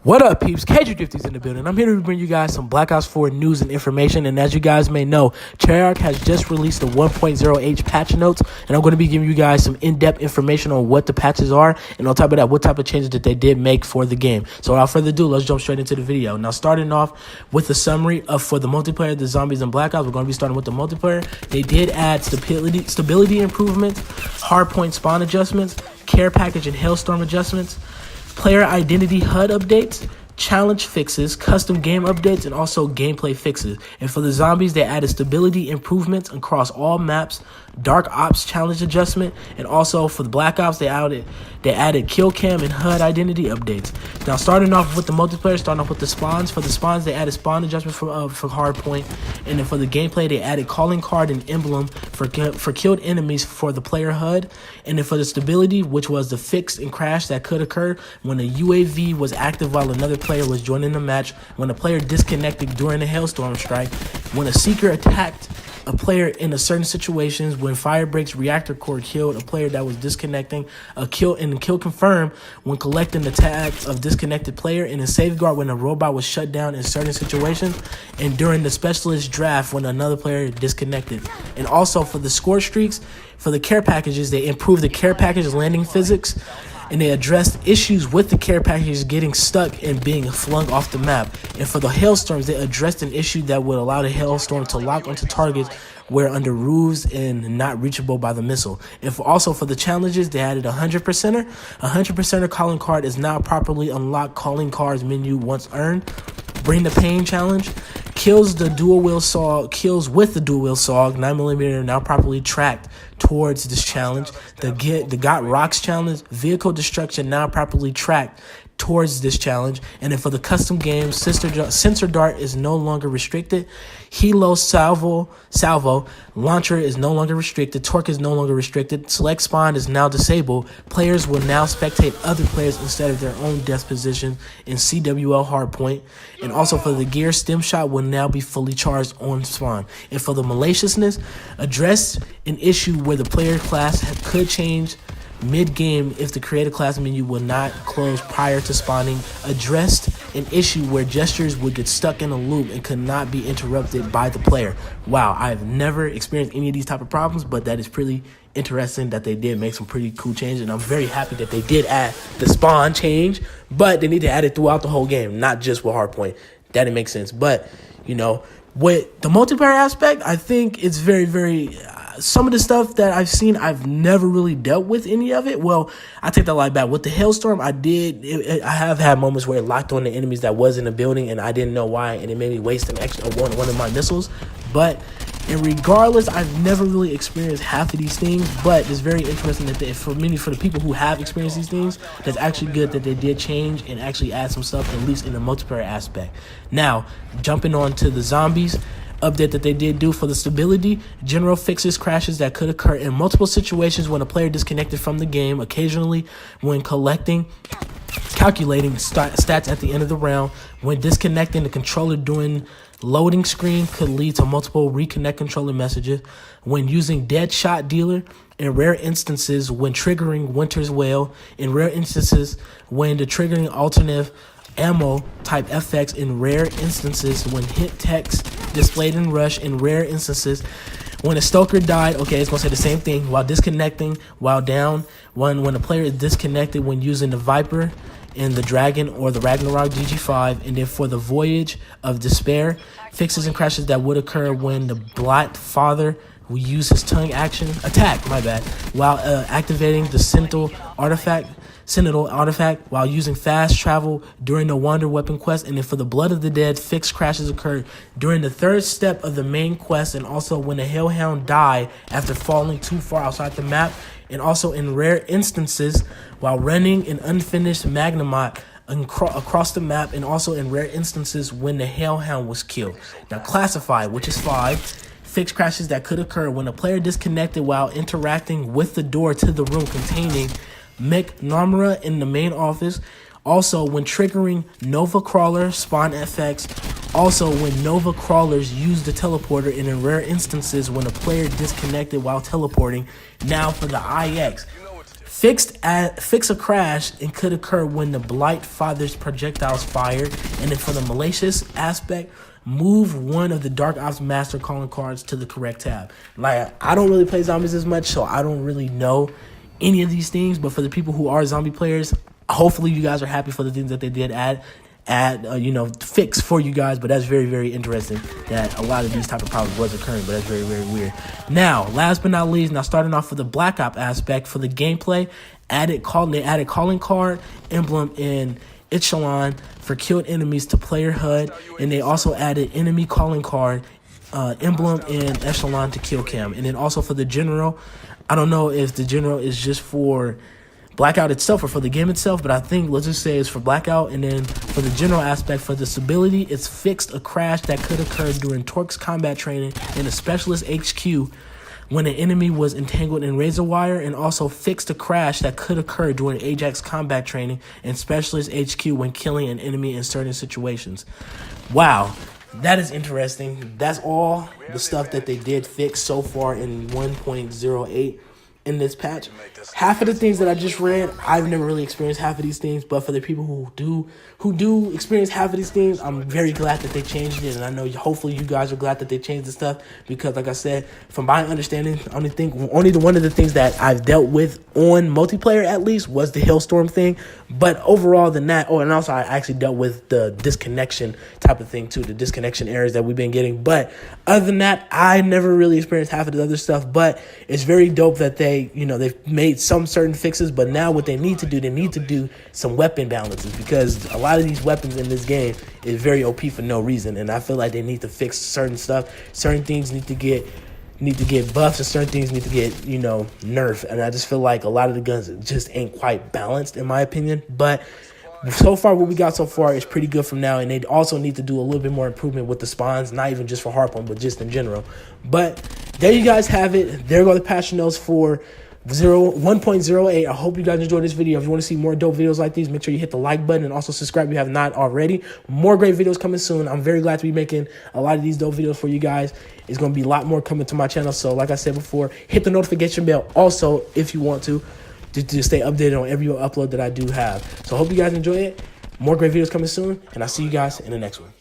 What up, peeps? KgDriftyy in the building. I'm here to bring you guys some Black Ops 4 news and information. And as you guys may know, Treyarch has just released the 1.0H patch notes, and I'm going to be giving you guys some in-depth information on what the patches are, and on top of that, what type of changes that they did make for the game. So without further ado, let's jump straight into the video. Now, starting off with the summary of for the multiplayer, the zombies and Black Ops, we're going to be starting with the multiplayer. They did add stability improvements, hardpoint spawn adjustments, care package and hailstorm adjustments, player identity HUD updates, challenge fixes, custom game updates, and also gameplay fixes. And for the zombies, they added stability improvements across all maps, dark ops challenge adjustment, and also for the Black Ops, they added kill cam and HUD identity updates. Now, starting off with the multiplayer, starting off with the spawns. For the spawns, they added spawn adjustment for hardpoint, and then for the gameplay, they added calling card and emblem for killed enemies for the player HUD, and then for the stability, which was the fix and crash that could occur when a UAV was active while another player was joining the match, when a player disconnected during a hailstorm strike, when a seeker attacked a player in a certain situations, when fire breaks reactor core killed a player that was disconnecting, a kill confirmed when collecting the tags of disconnected player, and a safeguard when a robot was shut down in certain situations, and during the specialist draft when another player disconnected. And also for the score streaks, for the care packages, they improved the care package landing physics, and they addressed issues with the care packages getting stuck and being flung off the map. And for the hailstorms, they addressed an issue that would allow the hailstorm to lock onto targets where under roofs and not reachable by the missile. And also for the challenges, they added 100%er. 100%er calling card is now properly unlocked calling cards menu once earned. Bring the Pain challenge. Kills with the dual wheel saw 9mm now properly tracked towards this challenge. The Got Rocks challenge, vehicle destruction now properly tracked towards this challenge. And then for the custom game, sensor dart is no longer restricted. Helo salvo launcher is no longer restricted. Torque is no longer restricted. Select spawn is now disabled. Players will now spectate other players instead of their own death position in CWL hardpoint. And also for the gear, stem shot will now be fully charged on spawn. And for the maliciousness, address an issue where the player class could change mid-game if the creative class menu will not close prior to spawning. Addressed an issue where gestures would get stuck in a loop and could not be interrupted by the player. Wow, I've never experienced any of these type of problems, but that is pretty interesting that they did make some pretty cool changes, and I'm very happy that they did add the spawn change, but they need to add it throughout the whole game, not just with hardpoint. That didn't make sense. But, you know, with the multiplayer aspect, I think it's very some of the stuff that I've seen, I've never really dealt with any of it. Well, I take that lie back. With the hailstorm, I have had moments where it locked on the enemies that was in the building, and I didn't know why, and it made me waste an extra one of my missiles. But regardless, I've never really experienced half of these things. But it's very interesting that for the people who have experienced these things, that's actually good that they did change and actually add some stuff, at least in the multiplayer aspect. Now, jumping on to the zombies update that they did do for the stability, general fixes crashes that could occur in multiple situations when a player disconnected from the game, occasionally when calculating stats at the end of the round, when disconnecting the controller during loading screen could lead to multiple reconnect controller messages, when using dead shot dealer, in rare instances when triggering Winter's Wail, in rare instances when the triggering alternative ammo type effects, in rare instances when hit text displayed in rush, in rare instances when a stoker died. Okay, it's gonna say the same thing. While disconnecting, while down, when a player is disconnected when using the Viper in the Dragon or the Ragnarok GG5. And then for the Voyage of Despair, fixes and crashes that would occur when the Black Father will use his tongue attack while activating the Sentinel artifact while using fast travel during the Wander Weapon quest. And then for the Blood of the Dead, fixed crashes occur during the third step of the main quest, and also when the Hellhound die after falling too far outside the map, and also in rare instances while running an unfinished Magnemite across the map, and also in rare instances when the Hellhound was killed. Now, classified, which is 5. Fixed crashes that could occur when a player disconnected while interacting with the door to the room containing Nomura in the main office. Also, when triggering Nova Crawler spawn FX. Also, when Nova Crawlers use the teleporter, and in rare instances when a player disconnected while teleporting. Now for the IX. fix a crash and could occur when the Blight Father's projectiles fired. And then for the malicious aspect, move one of the Dark Ops Master calling cards to the correct tab. Like, I don't really play zombies as much, so I don't really know any of these things. But for the people who are zombie players, hopefully you guys are happy for the things that they did add fix for you guys. But that's very, very interesting that a lot of these type of problems was occurring, but that's very, very weird. Now, last but not least, now starting off with the Black Ops aspect for the gameplay, they added calling card emblem in Echelon for killed enemies to player HUD, and they also added enemy calling card emblem in Echelon to kill cam. And then also for the general, I don't know if the general is just for Blackout itself or for the game itself, but I think, let's just say it's for Blackout. And then for the general aspect, for the stability, it's fixed a crash that could occur during Torque's combat training in a specialist HQ when an enemy was entangled in razor wire, and also fixed a crash that could occur during Ajax combat training in specialist HQ when killing an enemy in certain situations. Wow, that is interesting. That's all the stuff that they did fix so far in 1.08 in this patch. Half of the things that I just read, I've never really experienced half of these things, but for the people who do experience half of these things, I'm very glad that they changed it. And I know hopefully you guys are glad that they changed the stuff, because like I said, from my understanding, only one of the things that I've dealt with on multiplayer at least was the hailstorm thing. But overall than that, and also I actually dealt with the disconnection type of thing too, the disconnection errors that we've been getting. But other than that, I never really experienced half of the other stuff. But it's very dope that they've made some certain fixes. But now what they need to do some weapon balances, because a lot of these weapons in this game is very OP for no reason. And I feel like they need to fix certain stuff. Certain things need to get buffs, and certain things need to get nerfed. And I just feel like a lot of the guns just ain't quite balanced in my opinion. But so far, what we got so far is pretty good from now. And they also need to do a little bit more improvement with the spawns, not even just for Hardpoint, but just in general. But there you guys have it. There go the patch notes for 1.08. I hope you guys enjoyed this video. If you want to see more dope videos like these, make sure you hit the like button and also subscribe if you have not already. More great videos coming soon. I'm very glad to be making a lot of these dope videos for you guys. It's going to be a lot more coming to my channel. So like I said before, hit the notification bell also if you want to stay updated on every upload that I do have. So I hope you guys enjoy it. More great videos coming soon, and I'll see you guys in the next one.